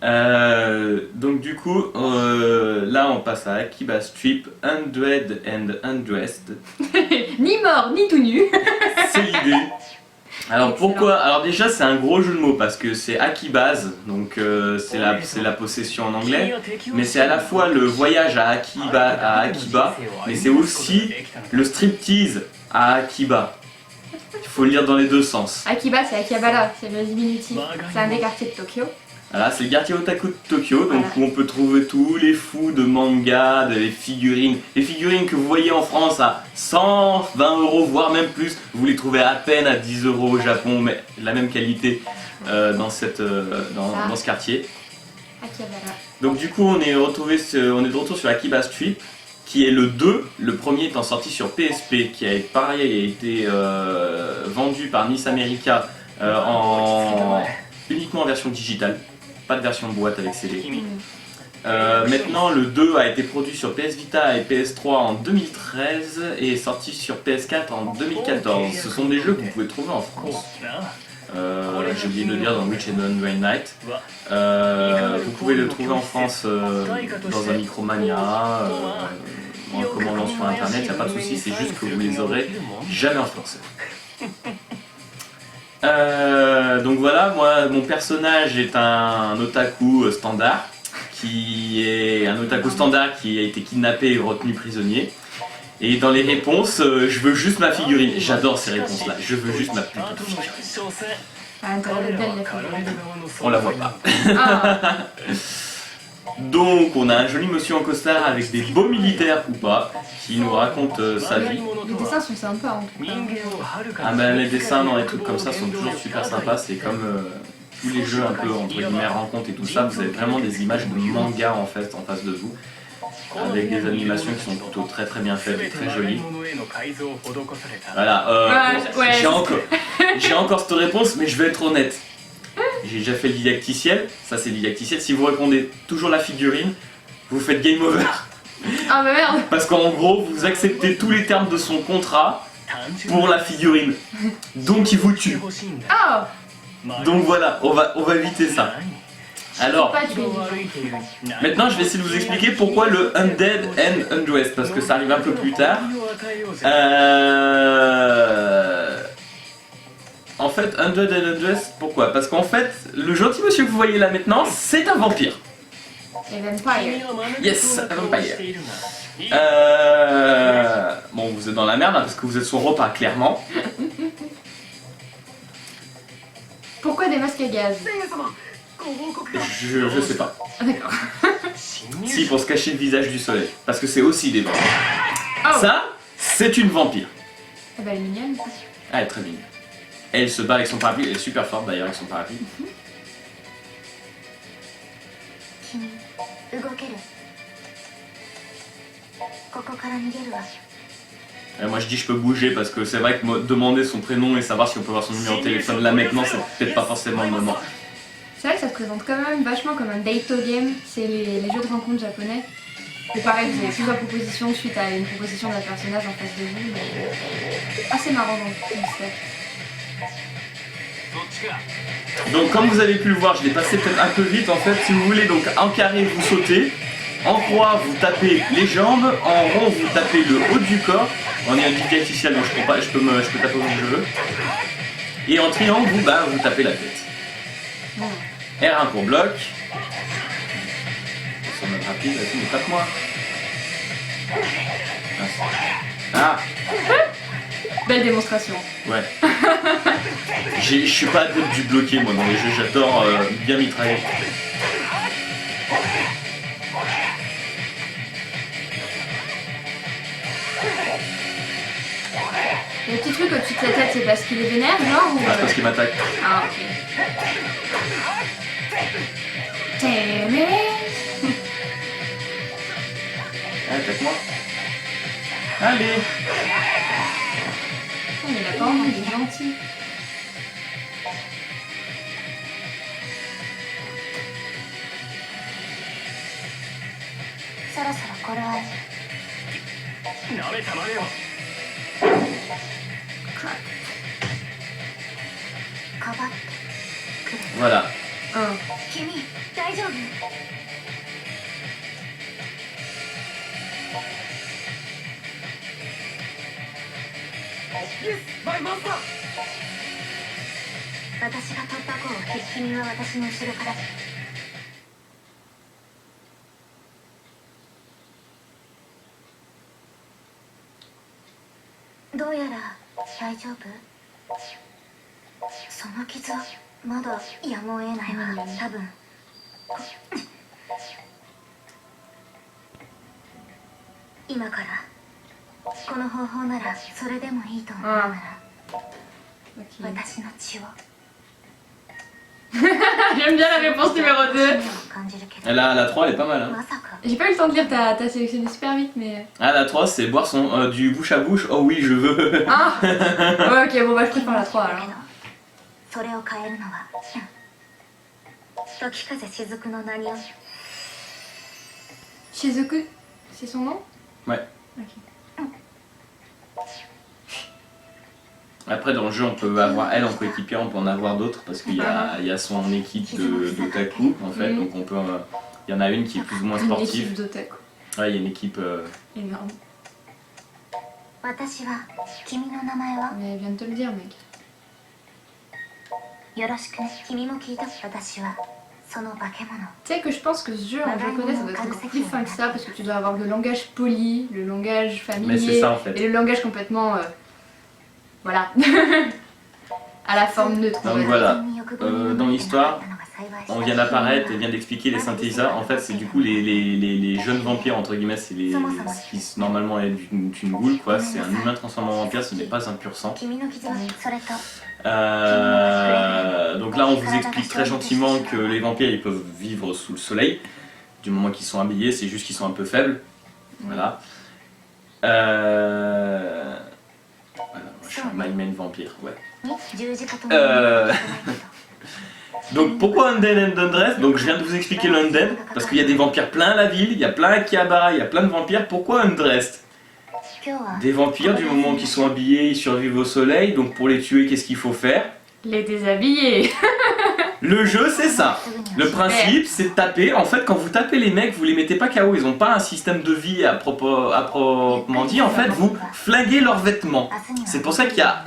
Donc du coup, là on passe à Akiba Strip, Undead and Undressed. Ni mort, ni tout nu. C'est l'idée. Alors Excellent. pourquoi? Alors déjà c'est un gros jeu de mots parce que c'est Akibaz, donc c'est la possession en anglais, mais c'est à la fois le voyage à Akiba, mais c'est aussi le striptease à Akiba. Il faut le lire dans les deux sens. Akiba, c'est Akihabara, c'est le diminutif. C'est un des quartiers de Tokyo. Voilà, c'est le quartier otaku de Tokyo, donc Voilà. où on peut trouver tous les fous de manga, des figurines. Les figurines que vous voyez en France à 120 €, voire même plus, vous les trouvez à peine à 10 € au Japon, mais la même qualité dans ce quartier. Akihabara. Donc du coup, on est de retour sur Akiba Street, qui est le 2, le premier étant sorti sur PSP, qui a été vendu par Nice America uniquement en version digitale. Pas de version boîte avec CD. Maintenant, le 2 a été produit sur PS Vita et PS3 en 2013 et est sorti sur PS4 en 2014. Ce sont des jeux que vous pouvez trouver en France. J'ai oublié de le dire dans Witch and Unrain Night. Vous pouvez le trouver en France dans un Micromania, en commandant sur internet, il n'y a pas de souci, c'est juste que vous les aurez jamais en français. Donc voilà, moi mon personnage est un otaku standard, qui a été kidnappé et retenu prisonnier. Et dans les réponses, je veux juste ma figurine. J'adore ces réponses-là, je veux juste ma putain de figurine. Ah, t'as de belles figurines. On la voit pas. Ah, Donc on a un joli monsieur en costard avec des beaux militaires ou pas, qui nous raconte sa vie. les dessins sont sympas en tout cas. Ah ben les dessins dans les trucs comme ça sont toujours super sympas, c'est comme tous les jeux un peu entre guillemets rencontres et tout ça, vous avez vraiment des images de manga en fait en face de vous, avec des animations qui sont plutôt très très bien faites et très jolies. Voilà, Ouais, j'ai encore cette réponse, mais je vais être honnête. J'ai déjà fait le didacticiel, ça c'est le didacticiel, si vous répondez toujours la figurine, vous faites game over. Ah bah merde. Parce qu'en gros, vous acceptez tous les termes de son contrat pour la figurine. Donc il vous tue. Ah, Donc voilà, on va éviter ça. Alors, pas tuer. maintenant je vais essayer de vous expliquer pourquoi le Undead and Undressed, parce que ça arrive un peu plus tard. En fait, Undead and Undressed, pourquoi? Parce qu'en fait, le gentil monsieur que vous voyez là maintenant, c'est un vampire. Les vampires. Yes, un vampire. Bon, vous êtes dans la merde hein, parce que vous êtes son repas, clairement. Pourquoi des masques à gaz? Je sais pas. Ah d'accord. Si, pour se cacher le visage du soleil. Parce que c'est aussi des vampires. Oh. Ça, c'est une vampire. Ah bah elle est mignonne. Ah, elle est très mignonne. Elle se bat avec son parapluie, elle est super forte d'ailleurs avec son parapluie. Moi je dis je peux bouger parce que c'est vrai que demander son prénom et savoir si on peut voir son numéro de téléphone là maintenant c'est peut-être pas forcément le moment. C'est vrai que ça se présente quand même vachement comme un date game, c'est les jeux de rencontre japonais. C'est pareil, vous avez plusieurs propositions suite à une proposition d'un personnage en face de vous. Mais... assez marrant dans le concept. Donc comme vous avez pu le voir, je l'ai passé peut-être un peu vite en fait. Si vous voulez, donc en carré vous sautez, en croix vous tapez les jambes, en rond vous tapez le haut du corps. On est un guide officiel donc je peux taper où je veux. Et en triangle vous tapez la tête. R1 pour bloc. Ça va être rapide, vas-y, mais tape-moi. Ah. Belle démonstration. Ouais. Je suis pas adepte du bloqué moi dans les jeux, j'adore bien mitrailler. Le petit truc au-dessus de sa tête, c'est parce qu'il est vénère, genre ou... Ah, parce qu'il m'attaque. Ah, ok. Attaque-moi. Allez. Oh, mais la bande, il est gentil. Voilà. Un. 大丈夫？ 私が突破口を切り、君は私の後ろから。どうやら大丈夫？その傷はまだやむを得ないわ。多分今からこの方法ならそれでもいいと思うなら Ok. 私の血を J'aime bien la réponse numéro 2. 感じるけど La 3 elle est pas mal. Hein. まさか J'ai pas eu le temps de lire, t'as sélectionné super vite, mais. Ah, la 3 c'est boire du bouche à bouche. Oh oui, je veux. Ah ouais, ok, bon bah je préfère la 3 alors. それを変えるのは時風雫の名によ Shizuku, c'est son nom? Ouais. Ok. Après, dans le jeu, on peut avoir elle en coéquipière, on peut en avoir d'autres parce qu'il y a son équipe d'otaku en fait. Donc on peut. Il y en a une qui est plus ou moins Une équipe sportive. d'otaku. Ouais, il y a une équipe. Énorme. 私は君の名前は Mais elle vient de te le dire, mec. よろしくね。君も聞いた。私はその化け物。 Tu sais que je pense que ce jeu en japonais ça doit être encore plus fin que ça parce que tu dois avoir le langage poli, le langage Mais c'est familier ça en fait. et le langage complètement. Voilà. À la forme neutre. on va Donc dire. voilà. Dans l'histoire, on vient d'apparaître et vient d'expliquer les synthétiseurs. En fait, c'est du coup les jeunes vampires, entre guillemets, c'est ce qui normalement est une goule, quoi. C'est un humain transformé en vampire, ce n'est pas un pur sang. 君の傷はそれと Donc là, on vous explique très gentiment que les vampires, ils peuvent vivre sous le soleil. Du moment qu'ils sont habillés, c'est juste qu'ils sont un peu faibles. Voilà. Voilà, moi, je suis un my main vampire, ouais. に十字架となる Donc pourquoi Undead and Undressed? Donc je viens de vous expliquer le Undead, parce qu'il y a des vampires plein la ville, il y a plein Akihabara, il y a plein de vampires. Pourquoi Undressed? 今日は Des vampires, du moment qu'ils sont habillés, ils survivent au soleil, donc pour les tuer, qu'est-ce qu'il faut faire? Les déshabiller. Le jeu, c'est ça. Le principe, c'est de taper. En fait, quand vous tapez les mecs, vous les mettez pas KO, ils ont pas un système de vie à proprement dit. En fait, vous flinguez leurs vêtements. C'est pour ça qu'il y a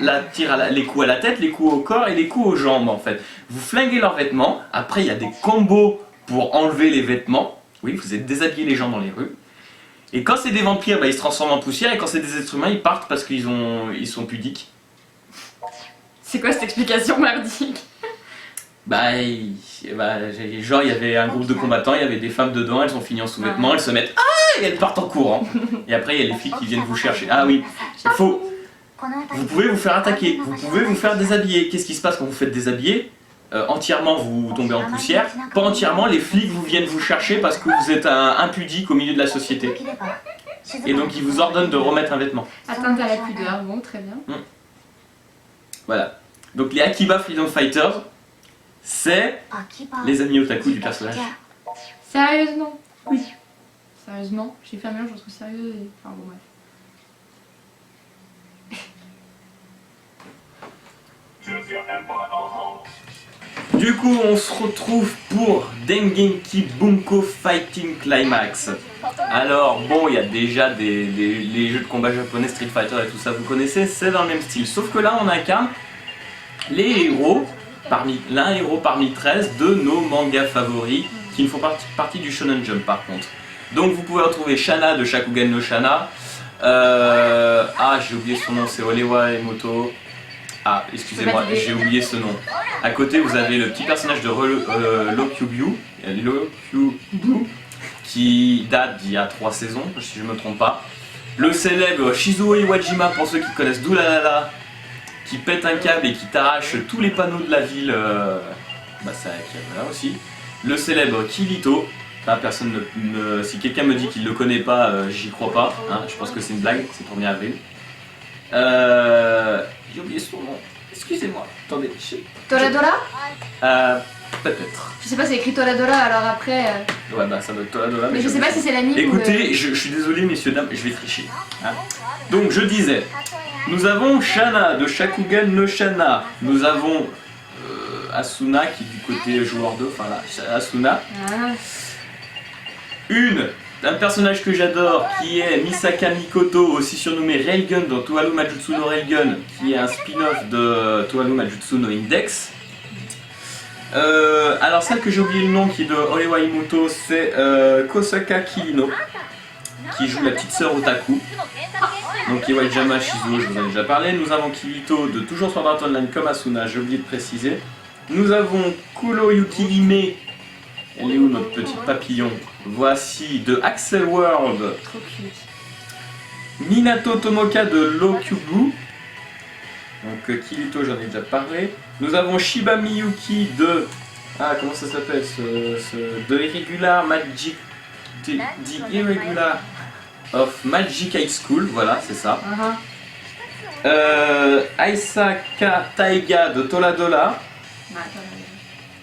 les coups à la tête, les coups au corps et les coups aux jambes, en fait. Vous flinguez leurs vêtements. Après, il y a des combos pour enlever les vêtements. Oui, vous êtes déshabillé les gens dans les rues. Et quand c'est des vampires, bah, ils se transforment en poussière. Et quand c'est des êtres humains, ils partent parce qu'ils sont pudiques. C'est quoi cette explication merdique? Genre il y avait un groupe de combattants, il y avait des femmes dedans, elles ont fini en sous-vêtements, elles se mettent ah et elles partent en courant. Et après il y a les flics qui viennent vous chercher. Ah oui, vous pouvez vous faire attaquer, vous pouvez vous faire déshabiller. Qu'est-ce qui se passe quand vous faites déshabiller? Entièrement vous tombez en poussière, pas entièrement les flics vous viennent vous chercher parce que vous êtes impudique au milieu de la société. Et donc ils vous ordonnent de remettre un vêtement. Atteinte à la pudeur, bon très bien. Voilà. Donc les Akiba Freedom Fighters, c'est les amis otaku du personnage. Sérieusement? Oui. Sérieusement? J'ai fait un mélange entre sérieux et... Enfin bon bref. Du coup, on se retrouve pour Dengenki Bunko Fighting Climax. Alors, bon, il y a déjà les jeux de combat japonais, Street Fighter et tout ça, vous connaissez, c'est dans le même style. Sauf que là, on incarne les héros, l'un héros parmi 13 de nos mangas favoris, qui ne font partie du Shonen Jump par contre. Donc, vous pouvez retrouver Shana de Shakugan no Shana. J'ai oublié son nom, c'est Olewa Emoto. Ah, excusez-moi, j'ai oublié ce nom. À côté, vous avez le petit personnage de Lokyubyu, qui date d'il y a 3 saisons, si je ne me trompe pas. Le célèbre Shizuo Iwajima, pour ceux qui connaissent Doulalala, qui pète un câble et qui t'arrache tous les panneaux de la ville. C'est Akihabara aussi. Le célèbre Kirito. Si quelqu'un me dit qu'il ne le connaît pas, j'y crois pas. Hein, je pense que c'est une blague, c'est le 1er avril. J'ai oublié son nom. Excusez-moi. Attendez. Toradora? Peut-être. Je sais pas, c'est écrit Toradora alors après... Ouais, ça doit être Toradora. Mais je sais pas si c'est l'anime. Écoutez, je suis désolé, messieurs, dames, je vais tricher. Hein. Donc, je disais, nous avons Shana de Shakugan no Shana. Nous avons Asuna qui est du côté joueur 2, enfin là, Asuna. Ah. Un personnage que j'adore qui est Misaka Mikoto, aussi surnommé Railgun dans Toharu Majutsu no Railgun, qui est un spin-off de Toharu Majutsu no Index. Alors celle que j'ai oublié le nom qui est de Orewa Imoto, c'est Kosaka Kirino, qui joue la petite sœur Otaku. Donc Iwajima Shizuo, je vous en ai déjà parlé. Nous avons Kirito de toujours Sword Art Online comme Asuna, j'ai oublié de préciser. Nous avons Kuroyuki Hime. Elle est où notre petit papillon? Voici de Axel World. Trop cute. Minato Tomoka de Lokyubu. Donc Kirito, j'en ai déjà parlé. Nous avons Shiba Miyuki de... Ah, comment ça s'appelle de Irregular Magic... The Irregular of Magic High School, voilà, c'est ça. Aisaka Taiga de Toradora.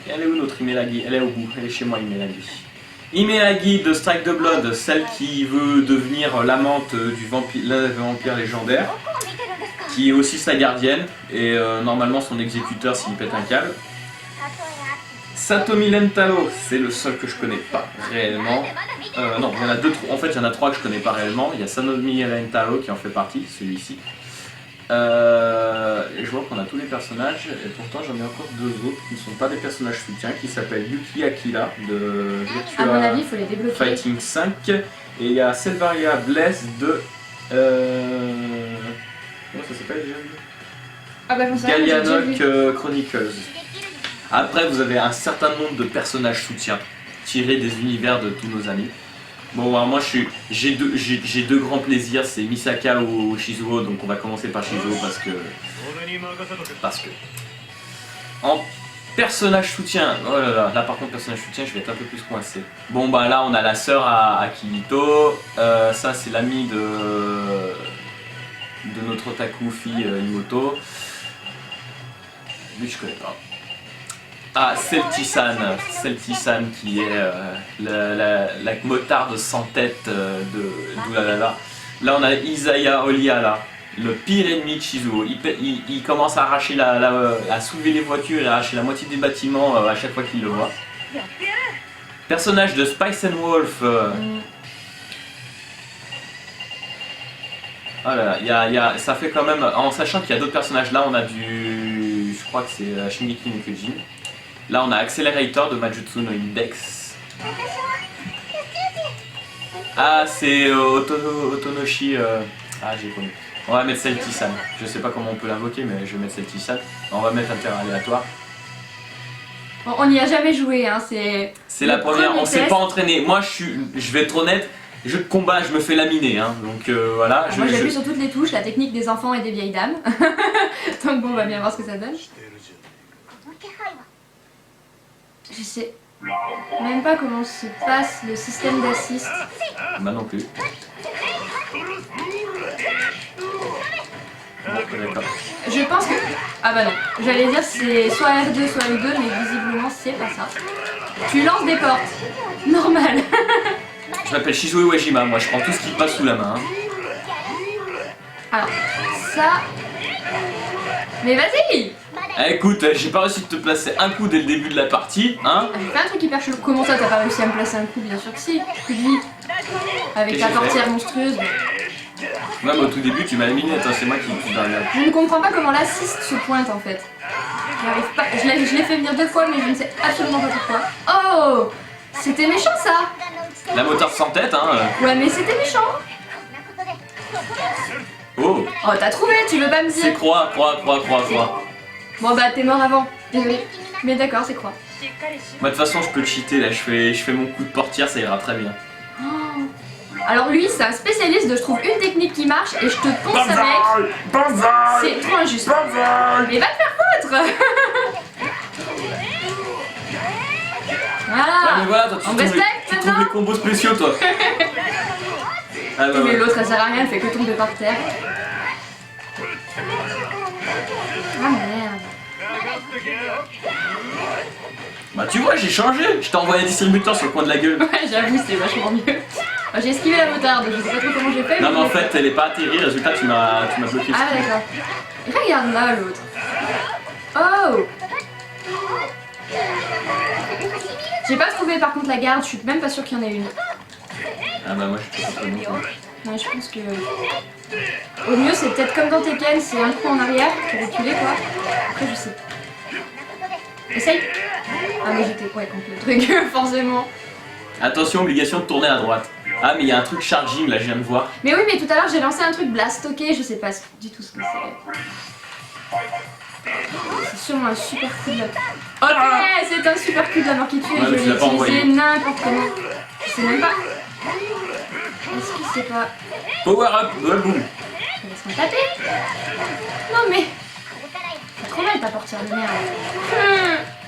Et elle est où notre Imelagi? Elle est au bout, elle est chez moi Imelagi. Imelagi de Strike the Blood, celle qui veut devenir l'amante du vampire légendaire, qui est aussi sa gardienne, et normalement son exécuteur s'il pète un câble. Satomi Lentaro, c'est le seul que je connais pas réellement. Non, il y en a deux, en fait il y en a trois que je connais pas réellement. Il y a Satomi Lentaro qui en fait partie, celui-ci. Et je vois qu'on a tous les personnages, et pourtant j'en ai encore deux autres qui ne sont pas des personnages soutiens, qui s'appellent Yuki Akira de À mon avis, Virtua il faut les débloquer. Fighting 5, et il y a Selvaria Bless de... comment ça s'appelle déjà? Ah bah, j'en sais rien, j'ai déjà vu. Gallianoc Chronicles. Après vous avez un certain nombre de personnages soutiens, tirés des univers de tous nos amis. Bon, alors moi j'ai deux grands plaisirs, c'est Misaka ou Shizuo, donc on va commencer par Shizuo parce que en personnage soutien, oh là là par contre personnage soutien je vais être un peu plus coincé. Bon bah là on a la sœur à Kirito, ça c'est l'ami de notre otaku fille Imoto. Lui je connais pas. Ah, Celtisan qui est la motarde sans tête de d'Oulalala. Là on a Isaya Olia là, le pire ennemi de Shizuo. Il commence à arracher à soulever les voitures et à arracher la moitié des bâtiments à chaque fois qu'il le voit. Personnage de Spice and Wolf. Oh là là, ça fait quand même, en sachant qu'il y a d'autres personnages là, on a je crois que c'est Shingeki no Kyojin. Là on a Accelerator de Majutsu no Index. Ah c'est Otonoshi. Ah j'ai connu. On va mettre Celtisan. Je sais pas comment on peut l'invoquer mais je vais mettre Celtisan. On va mettre un terrain aléatoire. Bon, on n'y a jamais joué, hein, c'est la première, on s'est pas entraîné. Moi je vais être honnête, jeu de combat je me fais laminer. Hein. Donc voilà. Moi j'ai vu sur toutes les touches la technique des enfants et des vieilles dames. Donc bon on va bien voir ce que ça donne. Je sais même pas comment se passe le système d'assist. Bah non plus. D'accord. Je pense que... Ah bah non. J'allais dire c'est soit R2 soit L2 mais visiblement c'est pas ça. Tu lances des portes. Normal. Je m'appelle Shizuo Iwajima, moi je prends tout ce qui passe sous la main. Hein. Alors ça... Mais vas-y. Écoute, j'ai pas réussi de te placer un coup dès le début de la partie, hein. J'ai fait un truc hyper chelou. Comment ça t'as pas réussi à me placer un coup? Bien sûr que si. Plus de vie. Avec ta portière monstrueuse. Même au tout début tu m'as éliminé, attends c'est moi qui suis derrière. Je ne comprends pas comment l'assist se pointe en fait. J'arrive pas. Je l'ai fait venir deux fois mais je ne sais absolument pas pourquoi. Oh, c'était méchant ça. La motarde sans tête, hein. Ouais mais c'était méchant. Oh. Oh t'as trouvé, tu veux pas me dire? C'est croix. Bon bah t'es mort avant, désolé. Mais d'accord, c'est quoi? Moi de toute façon je peux cheater là, je fais mon coup de portière, ça ira très bien. Oh. Alors lui c'est un spécialiste de je trouve une technique qui marche et je te ponce avec. C'est trop injuste. Mais va te faire foutre. Voilà. Ah mais voilà, toi, On respecte tu trouves maintenant. les combos spéciaux toi. Ah, bah, Mais ouais. l'autre elle sert à rien, elle fait que tomber par terre. Ah merde. Bah tu vois j'ai changé, je t'ai envoyé un distributeur sur le coin de la gueule. Ouais j'avoue c'est vachement mieux. J'ai esquivé la motarde, je sais pas trop comment j'ai fait. Non mais en fait elle est pas atterrie, résultat tu m'as bloqué. Ah d'accord. Regarde là l'autre. Oh. J'ai pas trouvé par contre la garde, je suis même pas sûre qu'il y en ait une. Ah bah moi je suis pas non plus. Non, je pense que... Au mieux c'est peut-être comme dans Tekken, c'est un coup en arrière pour reculer quoi. Après je sais. Essaye. Ah mais j'étais ouais contre le truc, forcément. Attention, obligation de tourner à droite. Ah mais il y a un truc charging là, je viens de voir. Mais oui, mais tout à l'heure j'ai lancé un truc blast, ok, je sais pas du tout ce que c'est. C'est sûrement un super coup de la... Ok, c'est un super coup de la mort qui tue et Ouais, mais je tu l'ai l'as pas utilisé envoyé. n'importe comment. Je sais même pas. Est-ce qu'il sait pas... Power up, ouais, boum. Laisse-moi taper. Non mais... C'est trop mal ta portière de merde.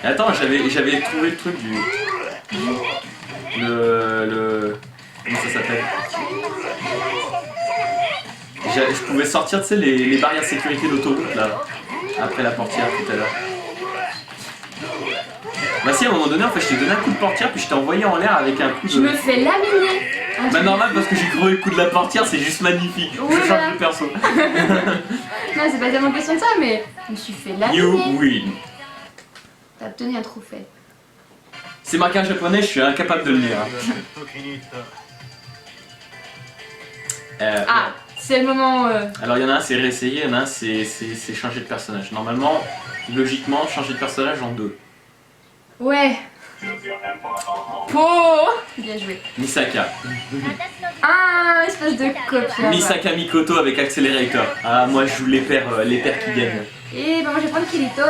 Attends, j'avais trouvé le truc du... Le... Comment ça s'appelle? Je pouvais sortir, tu sais, les barrières sécurité d'autoroute là, après la portière tout à l'heure. Bah si, à un moment donné, en fait, je t'ai donné un coup de portière, puis je t'ai envoyé en l'air avec un coup de... Je me fais laminer. Bah normal, parce que j'ai crevé le coup de la portière, c'est juste magnifique. Oui, Je change de perso. Non, c'est pas tellement question de ça, mais je me suis fait You laminer. win. T'as obtenu un trophée. C'est marqué en japonais, je suis incapable de le lire. Ah, c'est le moment... Alors il y en a un c'est réessayer, il y en a un c'est changer de personnage. Normalement, logiquement, changer de personnage en deux. Ouais. Po. Bien joué. Misaka. Ah, espèce de copie. Misaka Mikoto avec Accelerator. Ah, moi je joue les pères qui gagnent. Et ben moi je vais prendre Kirito.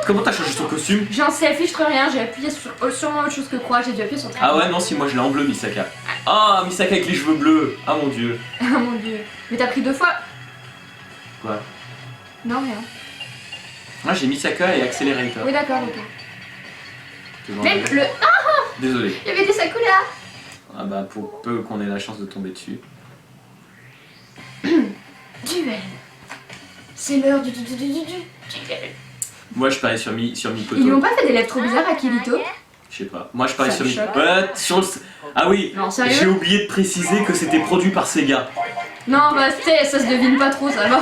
Comment t'as changé ton costume? J'en sais, fiche rien, j'ai appuyé sur sûrement autre chose que croix, j'ai dû appuyer sur Ah ouais, non, si moi je l'ai en bleu, Misaka. Ah, Misaka avec les cheveux bleus. Ah mon dieu. Ah mon dieu. Mais t'as pris 2 fois? Quoi? Non, rien. Moi j'ai Misaka et Accelerator. Oui, d'accord, ok. Tu vois, Même le... Ah, désolé. il y avait des Sakura. Ah bah pour peu qu'on ait la chance de tomber dessus. Duel. C'est l'heure du duel. Moi je parie sur Mikoto. Ils lui ont pas fait des lèvres trop bizarres à Kirito? Je sais pas. Moi je parie Ça sur me Mikoto. choque. Ouais, sur le... Ah oui, Non, sérieux? j'ai oublié de préciser que c'était produit par Sega. Non, bah ça se devine pas trop, ça va.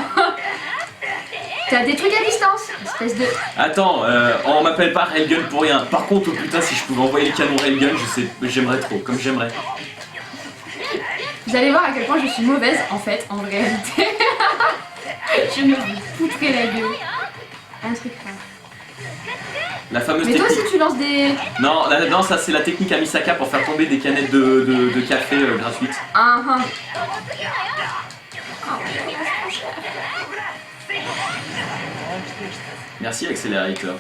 T'as des trucs à distance, espèce de... Attends, on m'appelle pas Railgun pour rien. Par contre, oh putain, si je pouvais envoyer le canon Railgun, j'aimerais trop, comme j'aimerais. Vous allez voir à quel point je suis mauvaise, en fait, en réalité. Je me foutrais la gueule. Un truc rare. La fameuse Mais toi technique... aussi tu lances des... Non, non, ça c'est la technique à Misaka pour faire tomber des canettes de café gratuites. Ah ah. Merci Accelerator.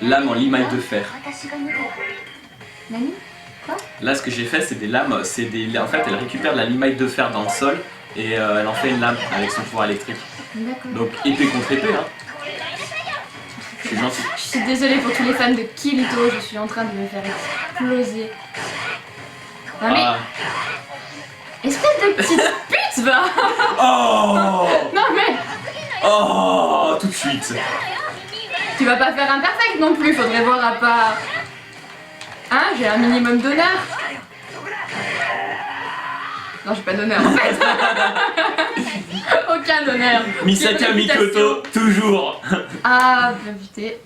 Lame en limaille de fer. Nani? Là, ce que j'ai fait, c'est des lames. En fait, elle récupère de la limaille de fer dans le sol et elle en fait une lame avec son pouvoir électrique. D'accord. Donc épée contre épée, hein. Je suis gentil. Je suis désolée pour tous les fans de Kirito, je suis en train de me faire exploser. Non mais... Ah. Espèce de petite pute, va. Oh, Non mais... oh, tout de suite. Tu vas pas faire un perfect non plus, faudrait voir à part... Hein, j'ai un minimum d'honneur. Non, j'ai pas d'honneur en fait. Aucun honneur. Misaka Quelle réputation. Mikoto, toujours. Ah, bien buté.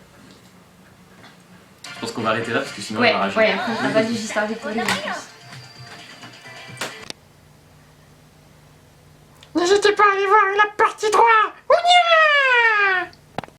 Je pense qu'on va arrêter là parce que sinon Ouais, on va rager. ouais, on va pas du J-Star Victory en plus. N'hésitez pas à aller voir la partie 3